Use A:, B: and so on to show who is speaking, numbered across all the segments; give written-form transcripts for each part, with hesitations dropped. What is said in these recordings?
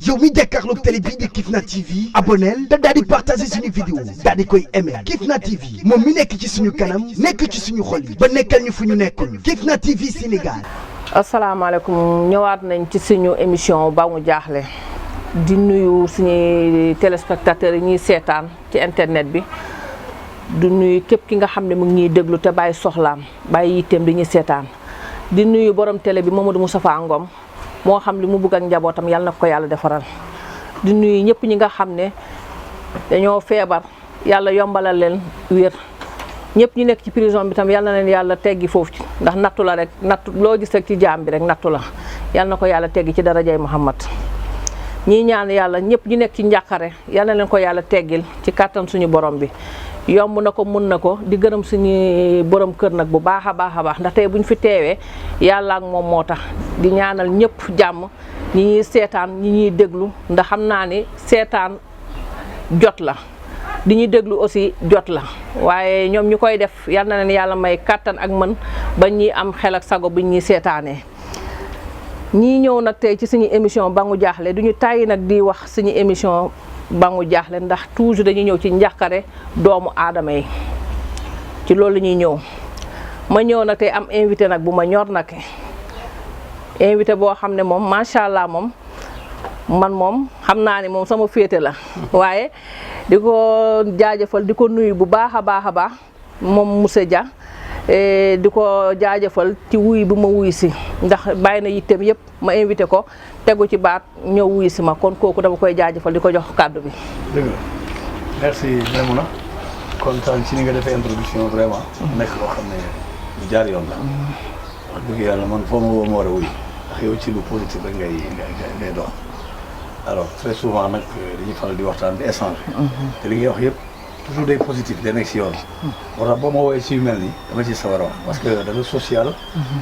A: yow mi jàkkaarloog télé bii di Kifne TV abonnel te daal di partager suñu vidéo daal di koy aimer Kifne TV moom mi nekk ci suñu kanam nekk ci suñu xol yi ba nekkal ñu fu ñu nekkul Kifne TV Sénégal.
B: asalaamaaleykum ñëwaat nañ ci suñu émission ba mu jaaxle di nuyu suñu téléspectateurs yi ñuy seetaan ci internet bi di nuyu képp ki nga xam ne mu ngi ñuy déglu te bàyyi soxlaam bàyyi yitteem di ñuy seetaan di nuyu borom télé bi Mamadou Moustapha Ngom moo xam li mu bëgg ak njabootam yàlla na ko yàlla defaral di nuyu ñëpp ñi nga xam ne dañoo feebar yàlla yombalal leen wér ñëpp ñi nekk ci prison bi tam yàlla na leen yàlla teggi foofu ndax nattu la rek nattu loo gis rek ci jaam bi rek nattu la yàlla na ko yàlla teggi ci darajay Muhammad ñii ñaan yàlla ñëpp ñu nekk ci njàqare yàlla na leen ko yàlla teggil ci kàttan suñu borom bi yomb na ko mun na ko di gërëm suñu borom kër nag bu baax a baax ndax tey bu ñu fi teewee yàlla ak moom moo tax di ñaanal ñëpp jàmm ñi ñuy seetaan ñi ñuy déglu ndax xam naa ni seetaan jot la di ñuy déglu aussi jot la waaye ñoom ñu koy def yal na leen yàlla may kàttan ak mën ba ñuy am xel ak sago bu ñuy seetaanee. ñii ñëw nag tey ci suñu émission ba mu jaaxle duñu tàyyi nag di wax suñu émission ba mu jaaxle ndax toujours dañuy ñëw ci njàqare doomu aadama yi ci loolu la ñuy ñëw ma ñëw nag tey am invité nag bu ma ñor nag invité boo xam ne moom macha allah moom man moom xam naa ne moom sama féete la waaye di ko jaajëfal di ko nuyu bu baax a baax moom monsieur Dia di ko jaajëfal ci wuy bu ma wuy si ndax bàyyi na yitteem yëpp ma invité ko tegu ci baat ñëw wuy si ma kon kooku dama koy jaajëfal di ko jox kàddu bi.
C: dëgg la merci Maimouna kontaan ci ni nga defee introduction vraiment. nekk loo xam ne lu jaar yoon la. wax dëgg yàlla man foo ma woo ma war a wuy ndax yow ci lu positif rek ngay dox. alors très souvent nag dañuy faral di waxtaan di échanger. te li ngay wax yëpp toujours day positif day nekk si yoon. moo tax boo ma woowee si yu mel nii dama ci sawar a wax parce que da nga social.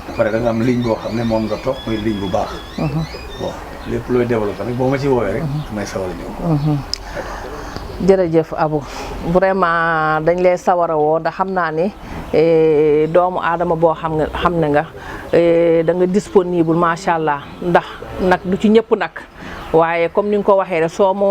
C: ba pare da nga am ligne boo xam ne moom nga topp muy ligne bu baax. bon lépp looy développé rek boo ma ci woowee rek damay sawar a ñëw.
B: jërëjëf Abou vraiment dañ lay sawar a woo ndax xam naa ni doomu aadama boo xam ne nga da nga disponible macha allah ndax nag du ci ñëpp nag. waaye comme ni nga ko waxee rek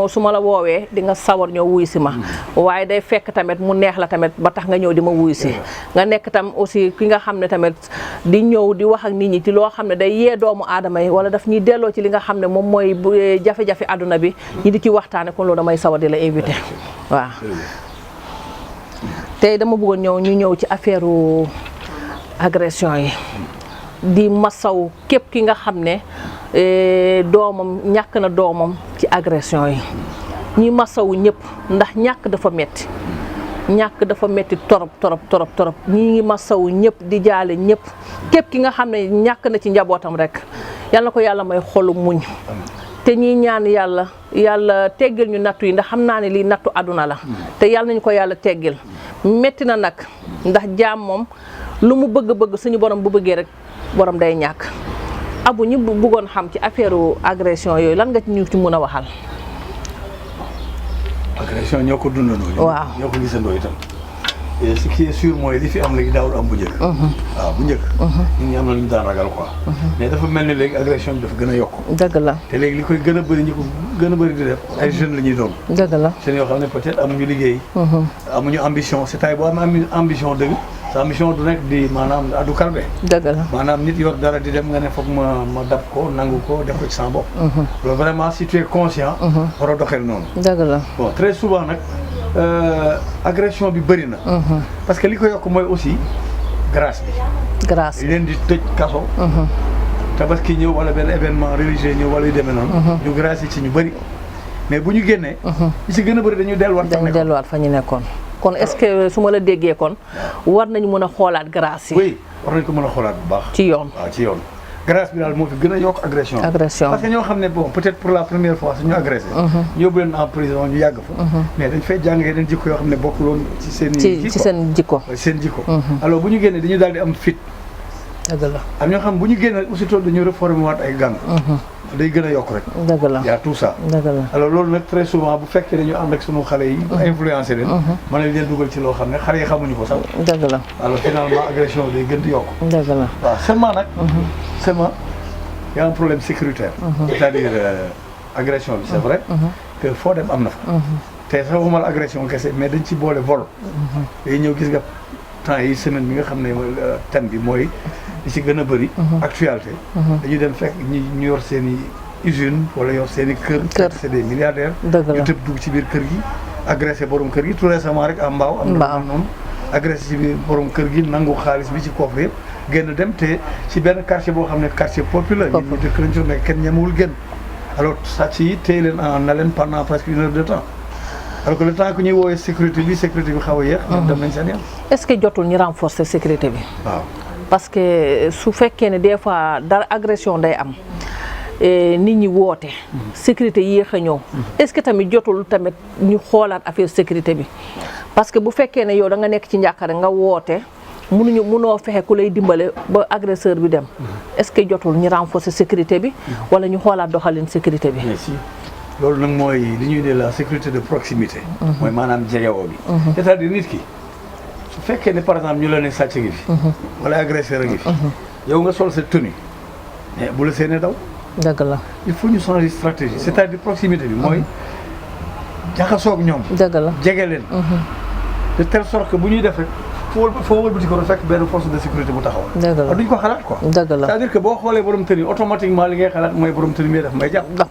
B: su ma la woowee di nga sawar ñëw wuy si ma waaye day fekk tamit mu neex la tamit ba tax nga ñëw di ma wuy si nga nekk tam aussi ki nga xam ne tamit di ñëw di wax ak nit ñi ci loo xam ne day yee doomu aadama yi wala daf ñuy delloo ci li nga xam ne moom mooy jafe-jafe àdduna bi ñi di ci waxtaane kon loolu damay sawar di la invité waaw tey dama bëggoon ñu ñëw ci affaire agression yi di masaw képp ki nga xam ne doomam ñàkk na doomam ci agression yi ñi masawu ñëpp ndax ñàkk dafa metti torop ñi ngi masawu ñëpp di jaale ñëpp képp ki nga xam ne ñàkk na ci njabootam rek yal na ko yàlla may xolu muñ te ñi ñaan yàlla teggil ñu nattu yi ndax xam naa ne lii nattu àdduna la te yàlla nañu ko yàlla teggil metti na nag ndax jaam moom lu mu bëgg suñu borom bu bëggee rek borom day ñàkk Abou ñi bëggoon xam ci affaire agression yooyu lan nga ñu ci mën a waxal.
C: agression ñoo ko dundandoo.
B: waaw
C: ñoo ko gisandoo itam. et ce qui est sûr mooy li fi am léegi daawul am bu njëkk. waaw bu njëkk. ñun ñi am na lu ñu daan ragal quoi. mais dafa mel ni léegi agression bi dafa gën a yokk.
B: dëgg la
C: te léegi li koy gën a bëri ñi ko gën a bëri di def ay jeunes la ñuy doon.
B: dëgg la
C: jeunes yoo xam ne peut-être amuñu liggéey. amuñu ambition c'est-à-dire boo amee ambition dëgg. sa mission du nekk di maanaam addu kalbe. dëgg la maanaam nit yor dara di dem nga ne foog ma dab ko nangu ko def ko ci sama bopp. loolu vraiment si tu es conscient. war a doxeel noonu. dëgg la bon très souvent nag agression bi bëri na. parce que li ko yokk mooy aussi grâce bi. grâce leen di tëj kaso. tabaski ñëw wala benn événement religieux ñëw wala yu demee noonu. ñu grâce yi ci ñu bëri mais bu ñu génnee. li si gën a bëri dañuy delluwaat fa ñu nekkoon. kon est-ce que su ma la déggee kon war nañu mën a xoolaat grâce yi. oui war nañu ko mën a xoolaat bu baax.
B: ci yoon
C: waaw ci yoon. grâce bi daal moo fi gën a yokk agression. parce que ñoo xam ne bon peut-être pour la première fois suñu agressé. ñu yóbbu leen en prison ñu yàgg fa. mais dañ fay jàng yeneen jikko yoo xam ne bokkul woon ci seen.
B: ci seen jikko.
C: alors bu ñu génnee dañu daal di am fit.
B: dëgg la
C: am ñoo xam bu ñu génnee aussitôt dañu réformer waat ay gang. day gën a yokk rek.
B: dëgg la
C: y a tout ça.
B: dëgg la
C: alors loolu nag très souvent bu fekkee dañu ànd ak sunu xale yi. influencé leen. mën nañ leen dugal ci loo xam ne xale yi xamuñu ko sax.
B: dëgg la
C: alors finalement agression day gën di yokk.
B: dëgg la
C: waaw seulement nag. seulement y a un problème sécuritaire. c'est-à-dire agression bi c'est vrai que foo dem am na fa te sax waxuma la agression kese mais dañ ci boole vol day ñëw gis nga temps yi semaine bi nga xam ne thème bi mooy li ci gën a bëri actualité dañuy dem fekk ñu yor seen i usine wala yor seen i kër c'est des milliardaires ñu tëb dugg ci biir kër gi agressé borom kër gi tout récemment rek am mbaaw am na noonu agressé ci biir borom kër gi nangu xaalis bi ci coffre yëpp génn dem te ci benn quartier boo xam ne quartier populaire ñi dëkk lañ ci nekk kenn ñemewul génn alors sàcc yi téye leen en haleine pendant presque 1 heure de temps alors que le temps que ñuy woowee sécurité bi xaw a yéex dem nañ seen yoon.
B: est-ce que jotul ñu renforcer sécurité bi
C: waaw
B: parce que su fekkee ne des fois dara agression day am nit ñi woote sécurité yéex a ñëw est-ce que tamit jotul tamit ñu xoolaat affaire sécurité bi parce que bu fekkee ne yow da nga nekk ci njàqare nga woote munoo fexe ku lay dimbale ba agresseur bi dem est-ce que jotul ñu renforcer sécurité bi wala ñu xoolaat doxalin sécurité bi
C: loolu nag mooy li ñuy ne la sécurité de proximité mooy maanaam jegewoo bi c'est-à-dire nit ki su fekkee ne par exemple ñu la ne sàcc ngi fi wala agresseur a ngi fi yow nga sol sa tenue mais bu la seenee daw
B: dëgg la
C: il faut ñu changer stratégie c'est-à-dire proximité bi mooy jaxasoog ñoom
B: dëgg la
C: jege leen de telle sorte que bu ñuy def rek foo wëlbati ko fekk benn force de sécurité bu taxaw la duñ ko xalaat quoi
B: dëgg la
C: c'est-à-dire que boo xoolee borom tenue automatiquement li ngay xalaat mooy borom tenue mi daf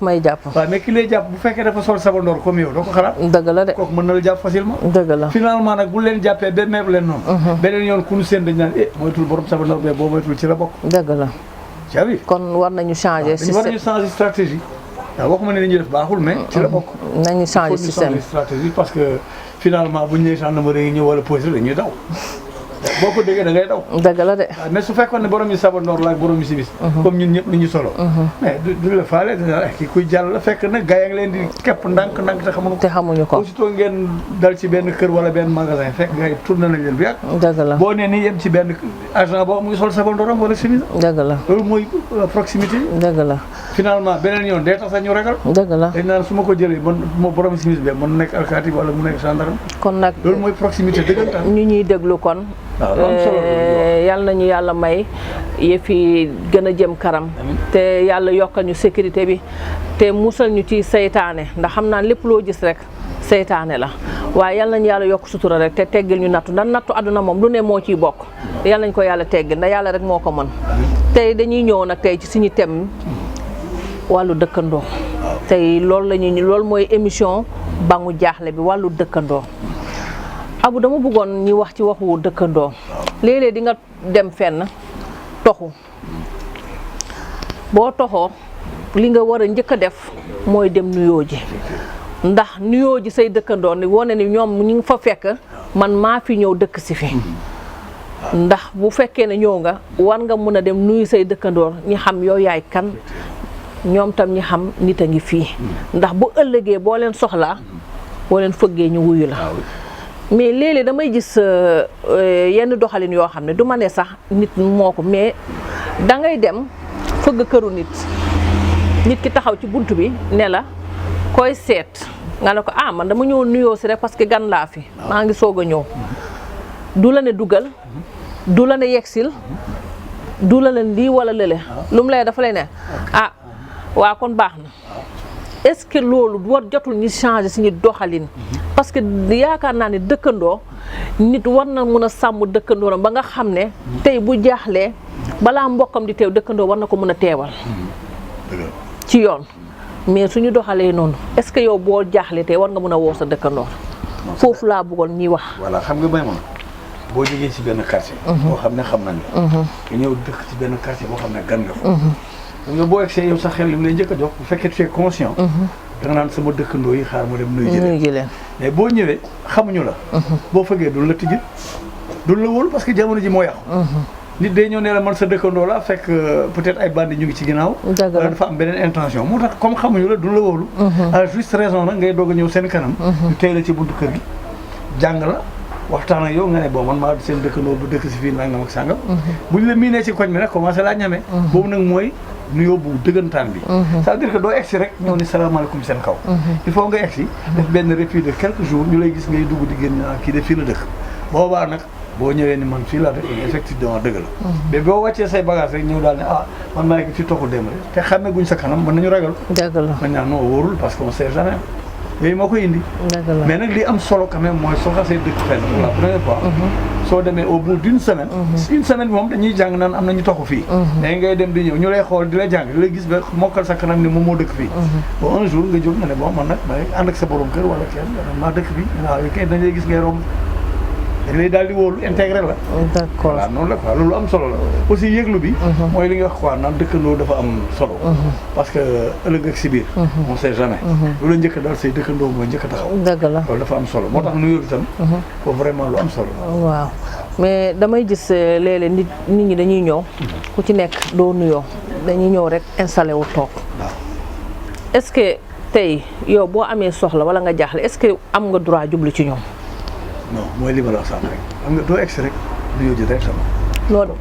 C: may jàpp
B: waaw
C: mais ki lay jàpp bu fekkee dafa sol sabandoor comme yow doo ko xalaat
B: dëgg la de
C: kooku mën na la jàpp facilement
B: dëgg la
C: finalement nag bu leen jàppee ba meeb leen noonu beneen yoon ku ñu seen dañ naan moytul borom sabandoor mais boo moytul ci la bokk
B: dëgg la
C: javi
B: kon war nañu changer système
C: war nañu changer stratégie waaw waxuma ne li ñuy def baaxul mais ci la bokk
B: nañu changer système
C: stratégie parce que finalement bu ñu nee gendarmerie yi ñëw wala police dañuy daw boo ko déggee da ngay daw
B: dëgg la de
C: mais su fekkoon ne borom yi sabandoor la ak borom yi simis comme ñun ñëpp ni ñu solo mais du la faale dina kii kuy jàll la fekk nag gars yi ngi leen di képp ndànk te xamuñu ko aussitôt ngeen dal ci benn kër wala benn magasin fekk gars yi tourné nañ leen bu yàgg dëgg la boo nee nii yem ci benn agent boo mu ngi sol sabandooram wala simis dëgg la loolu mooy proximité dëgg la finalement beneen yoon day tax sax ñu ragal dëgg la dañ naan su ma ko jëlee man borom simis bi mën nekk alkaati wala mu nekk gendarme kon nag loolu mooy proximité dëggantaan ñu ñuy déglu kon
B: yàlla nañu yàlla may yëf yi gën a jëm kanam te yàlla yokkal ñu sécurité bi te musal ñu ci seytaane ndax xam naa lépp loo gis rek seytaane la waaye yàlla nañu yàlla yokk sutura rek te teggil ñu nattu ndax nattu àdduna moom lu ne moo ciy bokk yàlla nañ ko yàlla teggil ndax yàlla rek moo ko mën tey dañuy ñëw nag tey ci suñu thème wàllu dëkkandoo tey loolu mooy émission Bangu Jaaxle bi wàllu dëkkandoo Abu dama bëggoon ñi wax ci waxu dëkkandoo léeg-léeg di nga dem fenn toxu boo toxoo li nga war a njëkk a def mooy dem nuyoo ji ndax nuyoo ji say dëkkandoo ni wane ni ñoom ñu ngi fa fekk man maa fi ñëw dëkk si fi ndax bu fekkee ne ñëw nga war nga mun a dem nuyu say dëkkandoor ñi xam yow yaay kan ñoom tam ñi xam nit a ngi fii ndax bu ëllëgee boo leen soxlaa boo leen fëggee ñu wuyu la mais léeg-léeg damay gis yenn doxalin yoo xam ne du ma ne sax nit moo ko mais dangay dem fëgg këru nit ki taxaw ci bunt bi ne la koy seet nga ne ko man dama ñëw nuyoo si rek parce que gan laa fi maa ngi soog a ñëw du la ne dugal du la ne yegsil du la ne lii wala lële lu mu lay dafa lay ne waa kon baax na est-ce que loolu war jotul ñu changer suñu doxalin parce que yaakaar naa ne dëkkandoo nit war na mun a sàmm dëkkandooram ba nga xam ne tey bu jaaxlee balaa mbokkam di teew dëkkandoo war na ko mun a teewal ci yoon mais suñu doxalee noonu est-ce que yow boo jaaxlee tey war nga mun a woo sa dëkkandoor foofu laa bëggoon ñuy wax
C: voilà xam nga may moom boo jógee ci benn quartier boo xam ne xam nañ la nga ñëw dëkk ci benn quartier boo xam ne gan nga fa nga boo egsee yow sa xel li mu lay njëkk a jox bu fekkee tu es conscient da nga naan sama dëkkandoo yi xaar ma dem nuyu ji leen mais boo ñëwee xamuñu la boo fëggee duñ la tijji duñ la wóolu parce que jamono ji moo yàqu nit day ñëw ne la man sa dëkkandoo la fekk peut-être ay bandi ñu ngi ci ginnaaw wala dafa am beneen intention moo tax comme xamuñu la duñ la wóolu à juste raison nag ngay doog a ñëw seen kanam ñu tey la ci buntu kër gi jàng la waxtaan ak yow nga ne bon man maa seen dëkkandoo bu dëkk si fii nangam ak sàngam buñ la miinee ci koñ bi nag commencé laa ñame boobu nag mooy nuyoo bu dëggantaan bi ça veut dire que doo egsi rek ñëw ni salaamaaleykum seen kaw il faut nga egsi def benn répit de quelques jours ñu lay gis ngay dugg di génn kii de fii la dëkk boobaa nag boo ñëwee ni man fii laa dëkk effectivement dëgg la mais boo wàccee say bagage rek ñëw daal ne ah man maa ngi fi toxu dem rek te xamee guñ sa kanam mën nañu ragal
B: dëgg la
C: man naa non wóorul parce qu'on sait jamais yooyu moo koy indi mais nag li am solo quand même mooy soo xasee dëkk fenn pour la première fois soo demee au bout d'une semaine une semaine bi moom dañuy jàng naan am na ñu toxu fii mais ngay dem di ñëw ñu lay xool di la jàng di la gis ba mokkal sa kanam ni moom moo dëkk fii bon un jour nga jóg nga ne bon man nag may ànd ak sa borom kër wala kenn maa dëkk fii waaw kay dañ lay gis ngay romb dañ lay daal di wóolu intégré la
B: d'accord
C: voilà noonu la quoi loolu am solo la aussi yëglu bi mooy li nga wax quoi naan dëkkandoo dafa am solo parce que ëllëg ak si biir on sait jamais lu la njëkk a daal say dëkkandoo mooy njëkk a taxaw
B: dëgg la
C: loolu dafa am solo moo tax nuyoo bi tam foofu vraiment lu am solo
B: waaw mais damay gis léeg-léeg nit ñi dañuy ñëw ku ci nekk doo nuyoo dañuy ñëw rek installé wu toog est-ce que tey yow boo amee soxla wala nga jaaxle est-ce que am nga droit jublu ci ñoom
C: non mooy li ma la wax sànq rek xam nga doo egsi rek nuyoo ji rek sama
B: loolu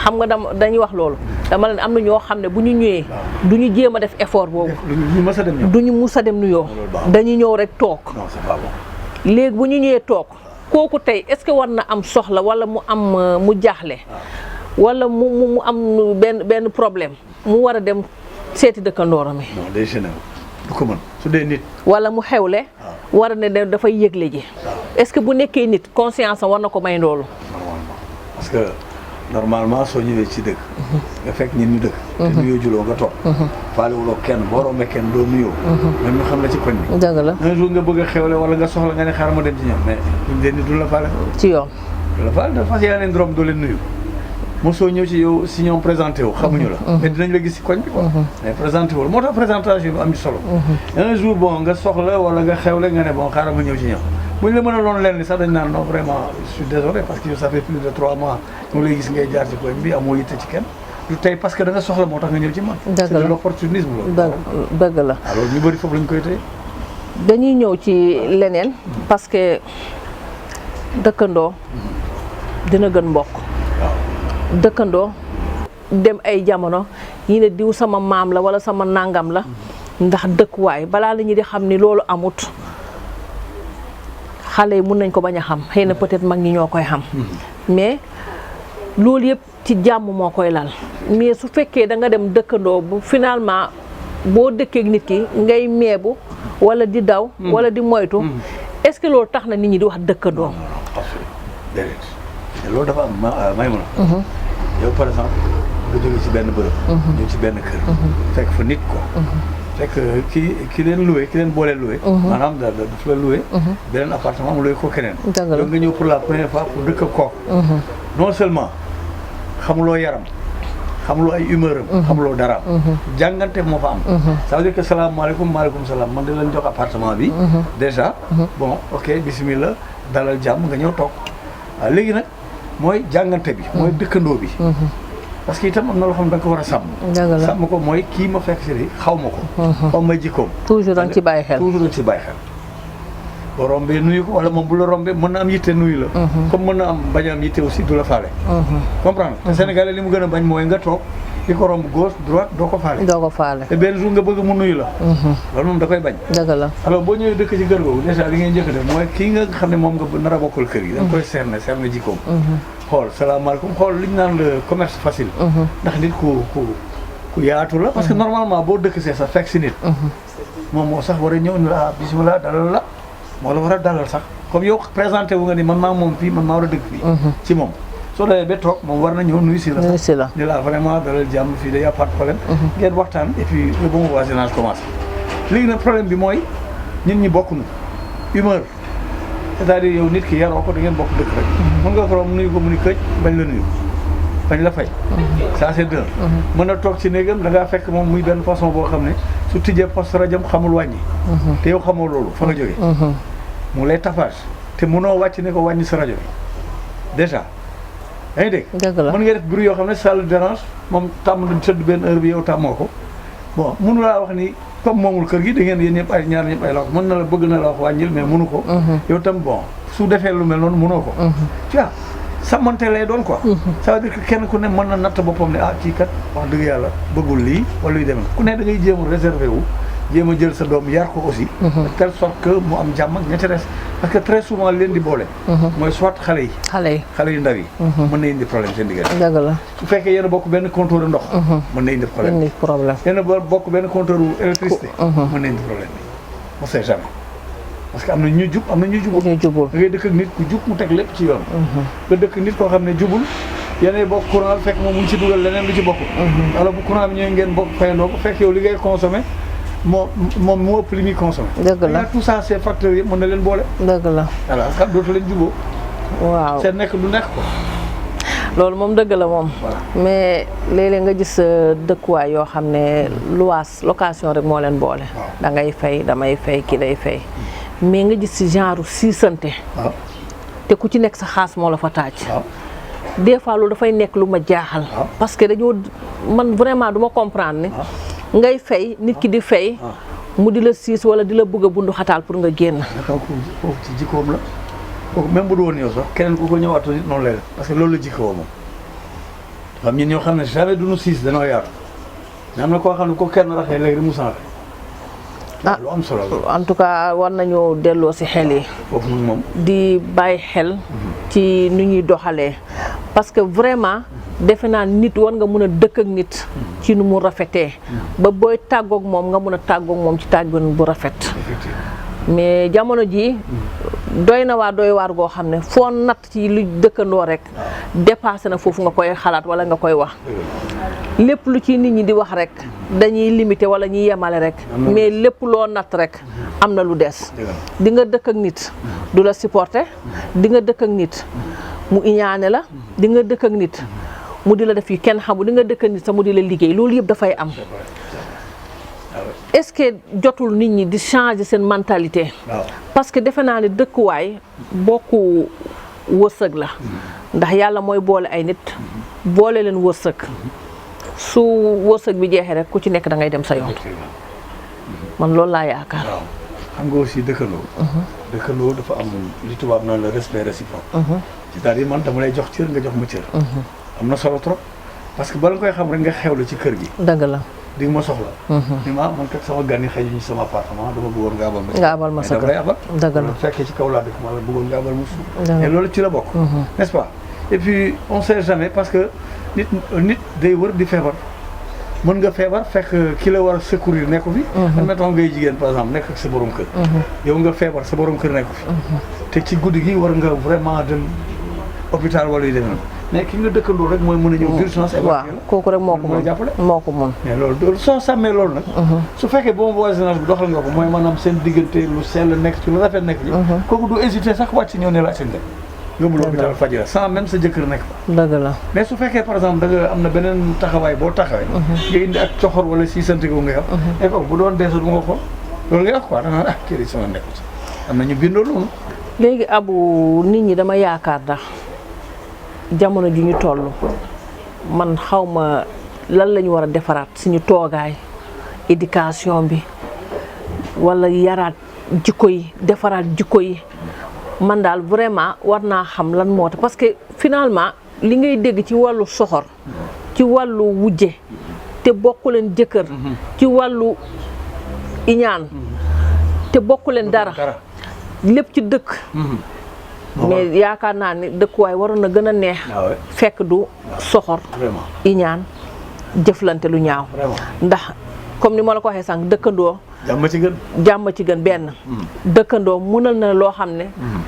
B: xam nga dañuy wax loolu dama leen am na ñoo xam ne bu ñu ñëwee du ñu jéem a def effort boobu
C: ñu mës a dem ñëw
B: du ñu mus a dem nuyoo dañuy ñëw rek toog
C: non c'est pas bon
B: léegi bu ñu ñëwee toog kooku tey est-ce que war na am soxla wala mu am mu jaaxle wala mu am benn problème mu war a dem seeti dëkkandooram yi
C: non day gêné du ko mën su dee nit
B: wala mu xewle war a ne dafay yëgle ji est-ce que bu nekkee nit conscience am war na ko may loolu
C: normalement parce que normalement soo ñëwee ci dëkk nga fekk ñun ñu dëkk te nuyoo juloo nga toog faalewuloo kenn boo rombee kenn doo nuyoo même ñu xam la ci koñ bi
B: dëgg la
C: un jour nga bëgg a xewle wala nga soxla nga ne xaaral ma dem ci ñoom mais duñ leen ni duñ la faale
B: ci yoon
C: du la faale parce que yaa leen romb doo leen nuyu mosoo ñëw ci yow si ñoom présenté wu xamuñu la mais dinañ la gis si koñ bi quoi mais présenté wul moo tax présentation bi am ci solo un jour bon nga soxla wala nga xewle nga ne bon xaaral ma ñëw ci ñoom buñ la mën a loon leen ni sax dañ naan non vraiment je suis désolé parce que ça fait plus de 3 mois ñu lay gis ngay jaar ci koñ bi amoo yitte ci kenn du tey parce que da nga soxla moo tax nga ñëw ci man c'est de l'opportunisme loolu
B: dëgg la
C: alors ñu bëri foofu lañ koy tey
B: dañuy ñëw ci leneen parce que dëkkandoo dina gën mbokk dëkkandoo dem ay jamono ñi ne diw sama maam la wala sama nangam la ndax dëkkuwaay balaa la ñuy di xam ni loolu amut xale yi mun nañ ko bañ a xam xëy na peut-être mag ñi ñoo koy xam mais loolu yëpp ci jàmm moo koy lal mais su fekkee da nga dem dëkkandoo bu finalement boo dëkkee ak nit ki ngay meebu wala di daw wala di moytu est-ce que loolu tax na nit ñi di wax dëkkandoo
C: déedéet loolu dafa am may mun a yow par exemple nga jóge ci benn bërëb ñëw ci benn kër fekk fa nit quoi fekk ki leen loué ki leen boolee loué maanaam daf la loué beneen appartement mu loué ko keneen donc nga ñëw pour la première fois pour dëkk kooku non seulement xamuloo yaram xamuloo ay humeur am xamuloo dara jàngante moo fa am ça veut dire que salaamaaleykum maaleykum salaam man di leen jox appartement bi déjà bon ok bismillah dalal jàmm nga ñëw toog waaw léegi nag mooy jàngante bi mooy dëkkandoo bi parce que itam am na loo xam ne da nga ko war a sàmm sàmm ko mooy kii ma fekk si di xaw ma ko xaw ma jikkoom
B: toujours dañ ci bàyyi xel
C: toujours dañ ci bàyyi xel boo rombee nuyu ko wala moom bu la rombee mën na am yitte nuyu la comme mën na am bañ a am yitte aussi du la faale comprendre te Sénégalais li mu gën a bañ mooy nga toog di ko romb gauche droite doo ko faale te benn jour nga bëgg mu nuyu la loolu moom da koy bañ
B: dëgg la
C: alors boo ñëwee dëkk ci kër googu déjà li ngay njëkk a def mooy kii nga xam ne moom nga nar a bokkal kër gi da nga koy cerner jikkoom xool salaamaaleykum xool li ñu naan le commerce facile ndax nit ku yaatu la parce que normalement boo dëkk see sax fekk si nit moom moo sax war a ñëw ni la bismillah dalal la moo la war a dalal sax comme yow présenté wu nga ni man maa moom fii man maa war a dëkk fii ci moom soo demee ba toog moom war na ñëw nuyu si la ni la vraiment dalal jàmm fii day y a pas de problème ngeen waxtaan et puis le bon voisinage commence léegi nag problème bi mooy nit ñi bokkuñu humeur c'est-à-dire yow nit ki yaroo ko da ngeen bokk dëkk rek mën nga ko romb nuyu ko mu ni këj bañ la nuyu bañ la fay ça c'est deux mën na toog ci néegam da ngaa fekk moom muy benn façon boo xam ne su tijjee poste rajam xamul wàññi te yow xamoo loolu fa nga jógee mu lay tapage te mënoo wàcc ne ko wàññi sa rajo bi déjà yaa ngi dégg mën nga def bruit yoo xam ne ça le dérange moom tàmm na tëdd benn heure bi yow tàmmoo ko bon mënu laa wax ni comme moomul kër gi da ngeen yéen ñëpp ay ñaar ñëpp ay la wax mën na la bëgg na la wax wàññil mais mënu ko yow tam bon su defee lu mel noonu mënoo ko tu vois sàmmante lay doon quoi ça veut dire que kenn ku ne mën na natt boppam ne ah kii kat wax dëgg yàlla bëggul lii wala luy demee ku ne da ngay jéem a réservé wu jéem a jël sa doom yar ko aussi de telle sorte que mu am jàmm ak ña ca des parce que très souvent leen di boole mooy soit xale yu ndaw yi mën na indi problème seen diggante
B: dëgg la
C: su fekkee yéen a bokk benn compteur ndox mën na indi problème yéen a bokk benn compteur électricité mën na indi problème bi on sait jamais parce que am na ñu jub am na ñu jubul da ngay dëkk ak nit ku jub mu teg lépp ci yoon nga dëkk nit koo xam ne jubul yéenay bokk courant fekk moom mu ngi ci dugal leneen lu ci bokk alors bu courant bi ñëwee ngeen bokk fayandoo ko fekk yow li ngay consommé moom moo ëpp li muy consommé
B: dëgg la
C: tout ça ces facteurs yëpp mën na leen boole
B: dëgg la
C: voilà xam dootu leen juboo
B: waaw
C: seen nekk du nekk ko
B: loolu moom dëgg la moom mais léeg-léeg nga gis dëkkuwaay yoo xam ne location rek moo leen boole da ngay fay damay fay ki day fay mais nga gis ci genre siisante te ku ci nekk sa xaas moo la fa taaj des fois loolu dafay nekk lu ma jaaxal parce que dañoo man vraiment duma comprendre ni ngay fay nit ki di fay mu di la siis wala di la bëgg a bundu xataal pour nga génn
C: foofu ci jikkoom la kooku même bu du woon yow sax keneen ku ko ñëwaatu nit noonu lay def parce que loolu la jikkoo moom xam ñun ñoo xam ne jamais duñu siis danoo yaatu mais am na koo xam ne ko kenn raxee léegi mu changé lu am solo
B: en tout cas war nañu delloo ci xel yi
C: foofu nag moom
B: di bàyyi xel ci nu ñuy doxalee parce que vraiment defe naa nit war nga mun a dëkk ak nit ci nu mu rafetee ba booy tàggoog moom nga mun a tàggoog moom ci tàggoon bu rafet mais jamono ji doy na waar goo xam ne foo natt ci lu dëkkandoo rek dépassé na foofu nga koy xalaat wala nga koy wax lépp lu ci nit ñi di wax rek dañuy limité wala ñuy yemale rek mais lépp loo natt rek am na lu des di nga dëkk ak nit du la supporter di nga dëkk ak nit mu iñaane la di nga dëkk ak nit mu di la def yi kenn xamul di nga dëkk ak nit sax mu di la liggéey loolu yëpp dafay am est-ce que jotul nit ñi di changer seen mentalité parce que defe naa ne dëkkuwaay bokku wërsëg la ndax yàlla mooy boole ay nit boole leen wërsëg su wërsëg bi jeexee rek ku ci nekk da ngay dem sa yoon man loolu laa yaakaar
C: xam nga aussi dëkkandoo dafa am li tubaab naan le respect réciproque c'est-à-dire man dama lay jox cër nga jox ma cër am na solo trop parce que bala nga koy xam rek nga xewlu ci kër gi
B: dëgg la
C: di nga ma soxla ni ma man kat sama gan yi xëy ñu sama appartement dama bëggoon nga abal ma
B: sa
C: dama lay abal
B: dëgg la
C: fekkee ci kaw laa dëkk ma la bëggoon nga abal ma suuf et loolu ci la bokk n'est-ce pas et puis on sait jamais parce que nit day wër di feebar mën nga feebar fekk ki la war a secourir nekku fi admettons ngay jigéen par exemple nekk ak sa borom kër yow nga feebar sa borom kër nekku fi te ci guddi gi war nga vraiment dem hôpital wala yu demee noonu mais ki nga dëkkandoo rek mooy mën a ñëw d'urgence
B: waaw kooku rek moo ko mën
C: jàppale
B: moo ko mën
C: mais loolu soo sàmmee loolu nag su fekkee bon voisinage bi doxal nga ko mooy maanaam seen diggante lu sell nekk ci lu rafet nekk ci kooku du hésiter sax wàcc ñëw ne la seen dëkk yóbbu l'hôpital fajira sans même sa jëkkër nekk fa
B: dëgg la
C: mais su fekkee par exemple da nga am na beneen taxawaay boo taxawee nga indi ak coxor wala siisante ko nga wax et kooku bu doon deesal bu nga xool loolu ngay wax quoi da nga kii sama nekku ci am na ñu bindoo loolu
B: léegi Abou nit ñi dama yaakaar ndax jamono ji ñu toll man xawma lan la ñu war a defaraat suñu toogaay éducation bi wala yaraat jikko yi defaraat jikko yi man daal vraiment war naa xam lan moo tax parce que finalement li ngay dégg ci wàllu soxor ci wàllu wujje te bokku leen jëkkër ci wàllu iñaan te bokku leen dara lépp ci dëkk mais yaakaar naa ni dëkkuwaay waroon na gën a neex fekk du soxor iñaan jëflante lu ñaaw ndax comme ni ma la ko waxee sànq dëkkandoo jàmm ci gën benn dëkkandoo mënal na loo xam ne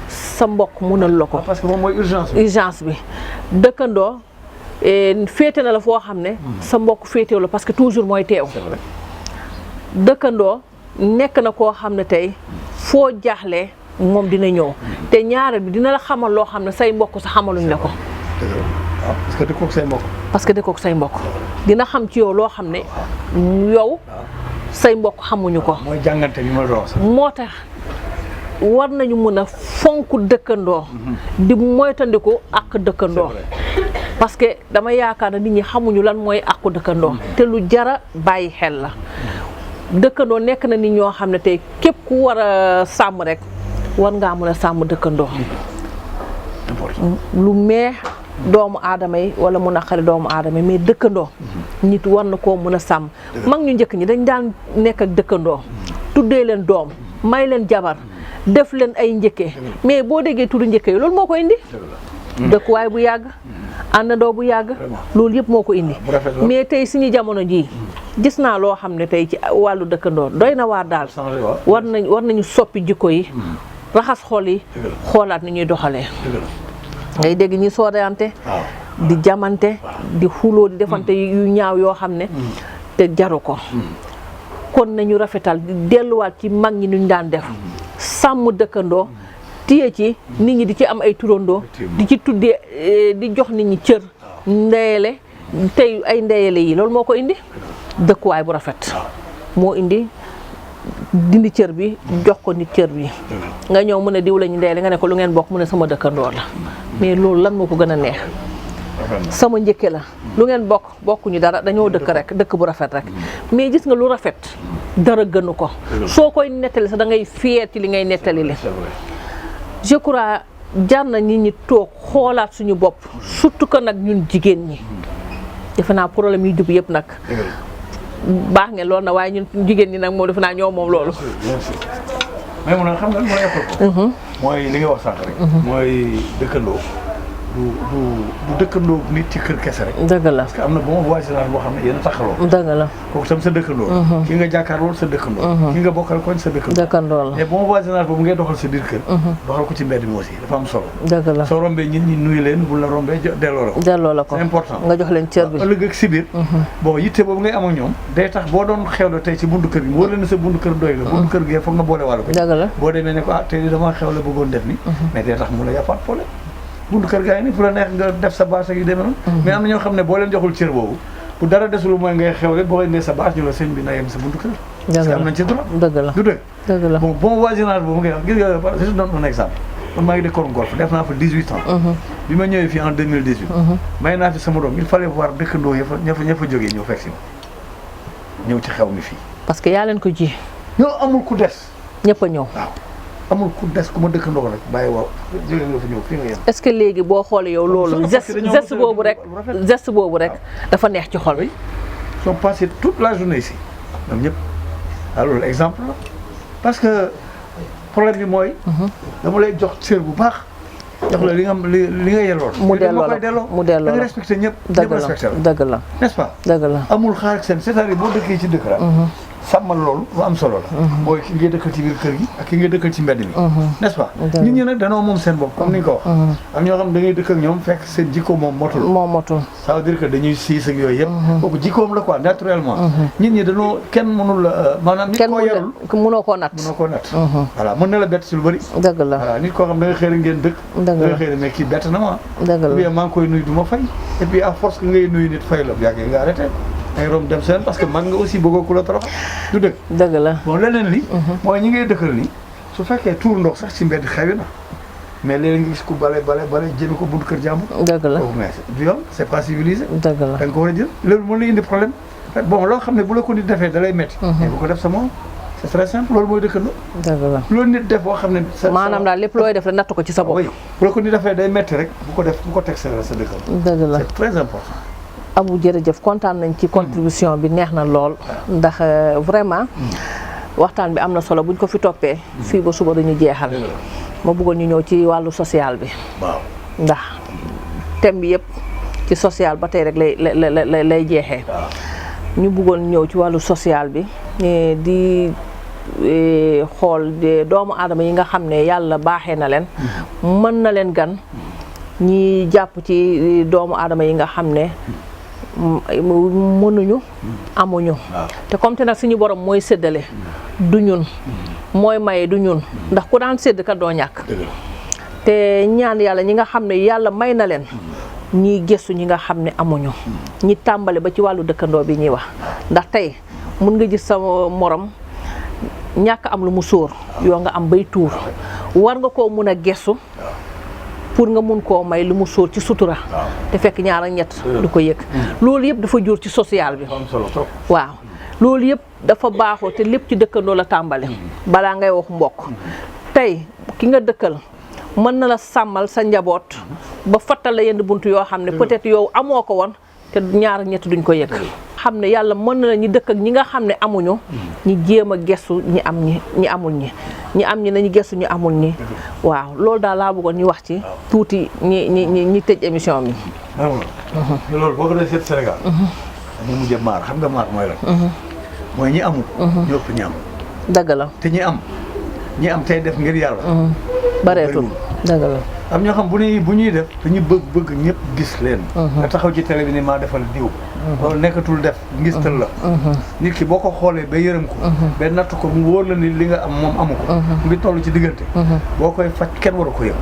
B: sa mbokk mënal la ko
C: parce que moom mooy
B: urgence bi dëkkandoo féete na la foo xam ne sa mbokk féetewu la parce que toujours mooy teew dëkkandoo nekk na koo xam ne tey foo jaaxlee moom dina ñëw te ñaareel bi dina la xamal loo xam ne say mbokk sa xamaluñ la ko
C: parce que dëkkoog say mbokk
B: parce que dëkkoog say mbokk dina xam ci yow loo xam ne yow say mbokk xamuñu ko
C: mooy jàngante bi ma doon
B: moo tax war nañu mën a fonk dëkkandoo di moytandiku ak dëkkandoo parce que dama yaakaar ne nit ñi xamuñu lan mooy àqu dëkkandoo te lu jara bàyyi xel la dëkkandoo nekk na nit ñoo xam ne tey képp ku war a sàmm rek war ngaa mën a sàmm dëkkandoo lu meex doomu aadama yi wala mu naqari doomu aadama yi mais dëkkandoo nit war na koo mën a sàmm mag ñu njëkk ñi dañ daan nekk ak dëkkandoo tuddee leen doom may leen jabar def leen ay njëkkee mais boo déggee turu njëkkee loolu moo ko indi dëkkuwaay bu yàgg àndandoo bu yàgg loolu yëpp moo ko indi mais tey suñu jamono jii gis naa loo xam ne tey ci wàllu dëkkandoo doy na waar daal war nañu soppi jikko yi raxas xol yi xoolaat ni ñuy doxalee ngay dégg ñi soorante di jamante di xuloo di defante yu ñaaw yoo xam ne te jaru ko kon nañu rafetal di delluwaat ci mag ñi nuñ daan def sàmm dëkkandoo téye ci nit ñi di ci am ay turandoo di ci tuddee di jox nit ñi cër ndeyale tey ay ndeyale yi loolu moo ko indi dëkkuwaay bu rafet moo indi dindi cër bi jox ko nit cër bi nga ñëw mu ne diw lañu ndeyale nga ne ko lu ngeen bokk mu ne sama dëkkandoo la mais loolu lan moo ko gën a neex sama njëkke la lu ngeen bokkuñu dara dañoo dëkk rek dëkk bu rafet rek mais gis nga lu rafet dara gënu ko soo koy nettali sax da ngay fier ci li ngay nettali li je crois jar na nit ñi toog xoolaat suñu bopp surtout que nag ñun jigéen ñi defe naa problème yu jub yëpp nag baax ngeen loolu na waaye ñun jigéen ñi nag moom defe naa ñoo moom loolu
C: mais mu ne xam nga mooy ëpp ko mooy li nga wax sànq rek mooy dëkkandoo du dëkkandoo nit ci kër kese rek
B: dëgg la
C: parce que am na bon voisinage boo xam ne yéen a taxaloo
B: dëgg la
C: kooku tam sa dëkkandoo ki nga jàkkaarlool sa dëkkandoo ki nga bokkal koñ sa dëkkandoo la mais bon voisinage boobu ngay doxal sa biir kër doxal ko ci mbedd mi aussi dafa am solo
B: dëgg la
C: soo rombee nit ñi nuyu leen bu la rombee delloo la ko c'est important
B: nga jox leen cër bi
C: ëllëg ak si biir bon yitte boobu ngay am ak ñoom day tax boo doon xewle tey ci buntu kër gi mu wóor leen sa buntu kër doy la buntu kër gi foog nga boole wàllu ko
B: dëgg la boo
C: demee ne ko tey dama xewle bëggoon def ni mais day tax mu la yàppaat problème buntu kër gaa yi ni fu la neex nga def sa bâche ak yu demee noonu mais am na ñoo xam ne boo leen joxul cër boobu bu dara desul mooy ngay xewle boo indee sa bâche ñu la sëñ bi na yem sa buntu kër parce que am nañ ci droit
B: dëgg la
C: du
B: dëgg la
C: bon voisinage boobu ngay wax gis nga je donne un exemple man maa ngi dëkkoon Golf def naa fa 18 ans bi ma ñëwee fii en 2018 may naa fi sama doom il fallait voir dëkkandoo ña fa jógee ñëw fekk si ma ñëw ci xew mi fii
B: parce que yaa leen ko ji
C: ñoo amul ku des
B: ñëpp a ñëw
C: waaw amul ku des ku ma dëkkandoo rek bàyyi waaw jóge nga fa ñëw fii nga yem
B: est-ce que léegi boo xoolee yow loolu geste boobu rek dafa neex ci xol
C: bi sont passés toute la journée ici ñoom ñëpp alors exemple la parce que problème bi mooy dama lay jox cër bu baax jox la li nga yelloon
B: mu delloo
C: da nga respecté ñëpp respecté la
B: dëgg la
C: n'est-ce pas
B: dëgg la
C: amul xaar ak seen c'est-à-dire boo dëkkee ci dëkk rek sàmmal loolu lu am solo la mooy ki ngay dëkkal ci biir kër gi ak ki ngay dëkkal ci mbedd mi n'est-ce pas nit ñi nag danoo moom seen bopp comme ni nga ko wax am ñoo xam da ngay dëkk ak ñoom fekk seen jikko moom motul ça veut dire que dañuy siis ak yooyu yëpp kooku jikkoom la quoi naturellement nit ñi danoo kenn mënul maanaam nit koo yarul
B: mënoo koo natt
C: voilà mën na la bett si lu bëri
B: dëgg la
C: voilà nit koo xam da nga xëy ngeen dëkk da nga xëy mais kii bett na ma bien maa ngi koy nuyu du ma fay et puis à force que ngay nuyu nit fay la yàggee nga arrêté ay rom dem seen parce que mag nga aussi bëggoo ku la torox du dëgg
B: dëgg la
C: bon leneen li mooy ñi ngay dëkkal ni su fekkee tuur ndox sax ci mbedd xewi na mais léeg-léeg nga gis ku bale jëme ko buntu kër jàmbur
B: dëgg la
C: mais viol c'est pas civilisé
B: dëgg la
C: da nga ko war a jël loolu mën na indi problème bon loo xam ne bu la ko nit defee da lay métti mais bu ko def sa moom c'est très simple loolu mooy dëkkandoo
B: dëgg la
C: loolu nit def boo xam ne
B: maanaam daal lépp looy def rek natt ko ci sa bopp
C: bu la ko nit defee day métti rek bu ko teg sa dëkkandoo
B: dëgg la
C: c'est très important
B: Abou jërëjëf kontaan nañ ci contribution bi neex na lool ndax vraiment waxtaan bi am na solo buñ ko fi toppee fii ba suba duñu jeexal ma bëggoon ñu ñëw ci wàllu social bi
C: waaw
B: ndax thème bi yëpp ci social ba tey rek lay jeexee ñu bëggoon ñëw ci wàllu social bi di xool doomu aadama yi nga xam ne yàlla baaxee na leen mën na leen gan ñi jàpp ci doomu aadama yi nga xam ne mënuñu amuñu te comme te nag suñu borom mooy séddale du ñun mooy maye du ñun ndax ku daan sédd kat doo ñàkk te ñaan yàlla ñi nga xam ne yàlla may na leen ñiy gëstu ñi nga xam ne amuñu ñi tàmbale ba ci wàllu dëkkandoo bi ñuy wax ndax tey mun nga gis sa morom ñàkk am lu mu sóor yoo nga am bay tuur war nga koo mun a gëstu pour nga mun koo may lu mu sóor ci sutura te fekk ñaar ak ñett du ko yëg loolu yëpp dafa jur ci social bi waaw loolu yëpp dafa baaxoo te lépp ci dëkkandoo la tàmbale balaa ngay wax mbokk tey ki nga dëkkal mën na la sàmmal sa njaboot ba fattal la yenn buntu yoo xam ne peut-être yow amoo ko woon te ñaar ñett duñ ko yëg xam ne yàlla mën na la ñi dëkk ak ñi nga xam ne amuñu ñi jéem a gestu ñi am ñi amul ñi am ñi nañu gestu ñu amul ñi waaw loolu daal laa bëggoon ñu wax ci tuuti ñi tëj émission bi
C: loolu boo ko dee seet Sénégal dañu mujjee maar xam nga maar mooy lan mooy ñi amul ñu ëpp ñi am
B: dëgg la
C: te ñi am tey def ngir yàlla
B: bareetul dëgg la
C: am ñoo xam bu ñuy def dañuy bëgg ñëpp gis leen nga taxaw ci télé bi ni maa defal diw loolu nekkatul def ngistal la nit ki boo ko xoolee ba yërëm ko ba natt ko mu wóor la ni li nga am moom amu ko mu ngi toll ci diggante boo koy faj kenn waru ko yëg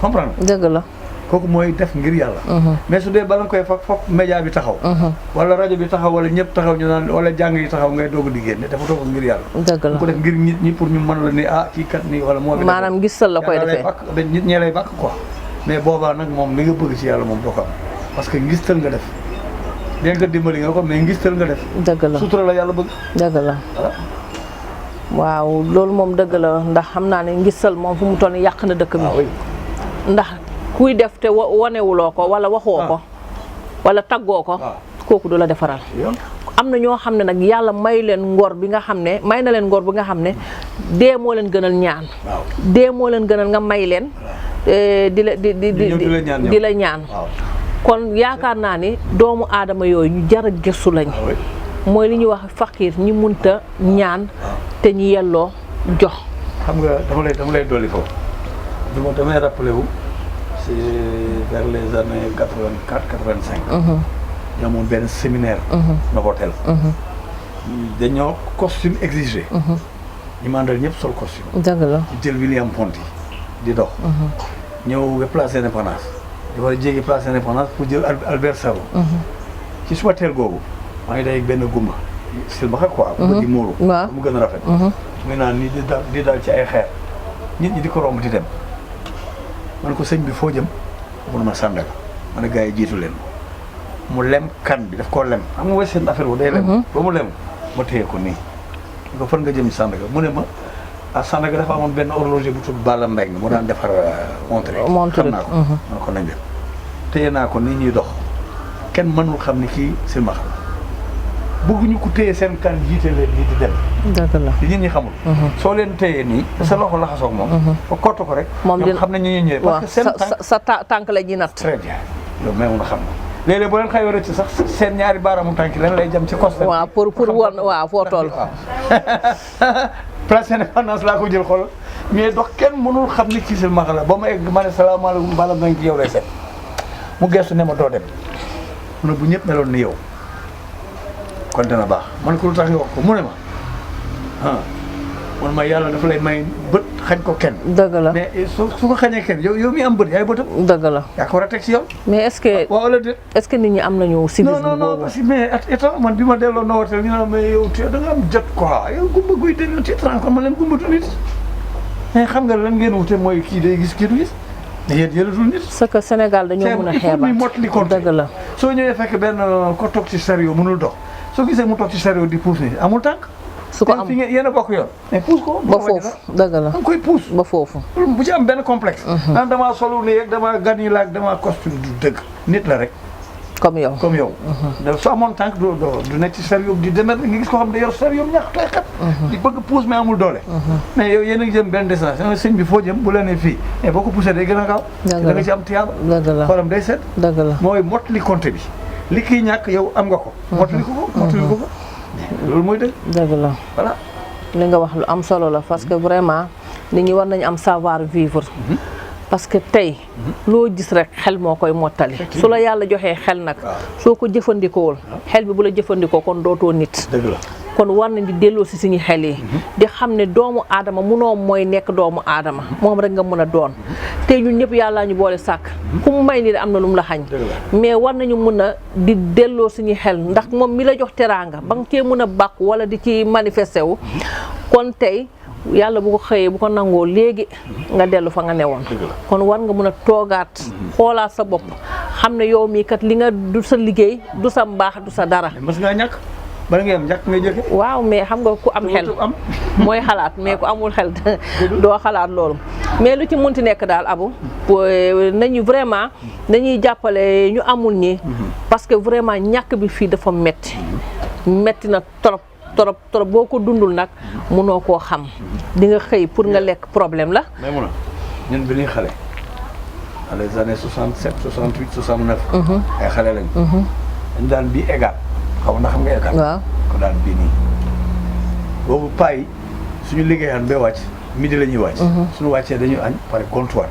C: comprendre
B: dëgg la
C: kooku mooy def ngir yàlla mais su dee bala nga koy foog média bi taxaw wala rajo bi taxaw wala ñëpp taxaw ñu naan wala jàng yi taxaw ngay doog di génne dafa toog ngir yàlla
B: dëgg la
C: ko def ngir nit ñi pour ñu mën la ni kii kat nii wala moo
B: maanaam gisal la koy defee
C: nit ñee lay bàkk quoi mais boobaa nag moom li nga bëgg ci yàlla moom doo ko am parce que ngistal nga def dégg nga dimbali nga ko mais ngistal nga def
B: dëgg la
C: sutura la yàlla bëgg
B: dëgg la waaw loolu moom dëgg la ndax xam naa ne ngistal moom fu mu toll yàq na dëkk bi ndax kuy def te wanewuloo ko wala waxoo ko wala taggoo ko kooku du la defaral am na ñoo xam ne nag yàlla may leen ngor bi nga xam ne may na leen ngor bi nga xam ne dee moo leen gënal ñaan dee moo leen gënal nga may leen di la ñaan kon yaakaar naa ni doomu aadama yooyu ñu jar a gëstu lañ mooy li ñuy wax faqiir ñi munta ñaan te ñi yelloo jox
C: xam nga dama lay dolli foofu damay rappelé wu c'est vers les années 84 85 ñu amoon benn séminaire Novotel dañoo costume exigé ñu mandal ñëpp sol costume
B: dëgg la
C: jël William Ponty di dox ñëw ba place Indépendance di war a jéggi place Indépendance pour jël Albert Sarraut ci suba teel googu maa ngi day benn gumba silmaxa quoi bu di muuru mu gën a rafet muy naan nii di dal ci ay xeer nit ñi di ko romb di dem man ko sëñ bi foo jëm mun ma Sandaga ma ne gars yi jiitu leen mu lem kan bi daf koo lem xam nga way seen affaire bu day lem ba mu lem ma téye ko nii ñu ko fan nga jëm Sandaga mu ne ma Sandaga dafa amoon benn horloger bu tudd Balla Mbengue mu daan defar montre xam naa ko man ko nañ dem téye naa ko nii ñuy dox kenn mënul xam ni kii silmaxa bëgguñu ko téye seen kan jiite leen nii di dem
B: dëgg la
C: te nit ñi xamul soo leen téyee nii sa loxo laxasoog moom fa kott ko rek ñoom xam nañ ñu ñëwee parce que seen
B: sa tànk la ñuy natt
C: très bien yow mais mun a xam na léeg-léeg boo leen xëy rëcc sax seen ñaari baaraamu tànk lan lay jëm ci costé
B: waaw pour won waaw foo toll
C: place Indépendance laa ko jël xool mais dox kenn mënul xam ni kii silmaxa la ba ma egg ma ne salaamaaleykum bala nañ ci yow lay seet mu gestu ne ma doo dem mu ne bu ñëpp meloon ni yow kon dana baax man ko lu tax yow ko mu ne ma man ma yàlla dafa lay may bët xañ ko kenn
B: dëgg la
C: mais su ko xañee kenn yow mi am bët yaay bëtam
B: dëgg la
C: yaa ko war a teg si yow
B: mais est-ce que
C: waaw wala déet
B: est-ce que nit ñi am nañu civisme boobu
C: non parce que mais état man bi ma delloo Novotel ñu ne mais yow da nga am jot quoi yow gumba guy dégg ci transport ma leen gumbatu nit mais xam nga lan ngeen wute mooy kii day gis kii du gis yéen yëlatul nit
B: parce que Sénégal dañoo mën a xeebaat
C: mot li ko
B: dëgg la
C: soo ñëwee fekk benn ko toog ci chariot mënul dox soo gisee mu toog ci chariot di pousse ni amul tànk
B: su ko am
C: fi ngeen yéen a bokk yoon mais pousse ko
B: ba foofu dëgg la
C: da nga koy pousse
B: ba foofu
C: bu ci am benn complexe naan damaa solu nii rek damaa gan yi laak damaa costume du dëgg nit la rek
B: comme yow
C: su amoon tànk du nekk ci chariot di demet nga gis ko xam ne yor chariot ñax tooy xat di bëgg pousse mais amul doole mais yow yéen a ngi jëm benn destination sëñ bi foo jëm bu leen ne fii mais boo ko poussé day gën a gaaw da nga ci am tiyaaba
B: dëgg la
C: xolam day set
B: dëgg la
C: mooy mottali compte bi li kii ñàkk yow am nga ko mottali ko loolu mooy dëgg
B: dëgg la
C: voilà
B: li nga wax lu am solo la parce que vraiment nit ñi war nañu am savoir vivre parce que tey loo gis rek xel moo koy mottali su la yàlla joxee xel nag soo ko jëfandikoowul xel bi bu la jëfandikoo kon dootoo nit
C: dëgg la
B: kon war nañ di delloo si suñu xel yi di xam ne doomu aadama munoo mooy nekk doomu aadama moom rek nga mën a doon te ñun ñëpp yàllaa ñu boole sàkk ku mu may ni am na lu mu la xañ mais war nañu mën a di delloo suñu xel ndax moom mi la jox teraanga ba nga cee mën a bàkku wala di ci manifesté wu kon tey yàlla bu ko xëyee bu ko nangoo léegi nga dellu fa nga newoon kon war nga mën a toogaat xoolaat sa bopp xam ne yow mii kat li nga du sa liggéey du sa mbaax du sa dara
C: mas ngaa ñàkk bala ngay am njëkk ngay jëkke
B: waaw mais xam nga ku am xel mooy xalaat mais ku amul xel doo xalaat loolu mais lu ci mënti nekk daal Abou nañu vraiment nañuy jàppale ñu amul ñi parce que vraiment ñàkk bi fii dafa metti na trop boo ko dundul nag mënoo koo xam di nga xëy pour nga lekk problème la
C: mais mun a ñun bi ñuy xale dans les années 67 68 69 ay xale lañ dañ daan bii égal xaw na xam nga égal
B: waaw
C: ko daan bii nii boobu paa yi suñu liggéeyaan ba wàcc midi la ñuy wàcc suñu wàccee dañuy añ pare comptoir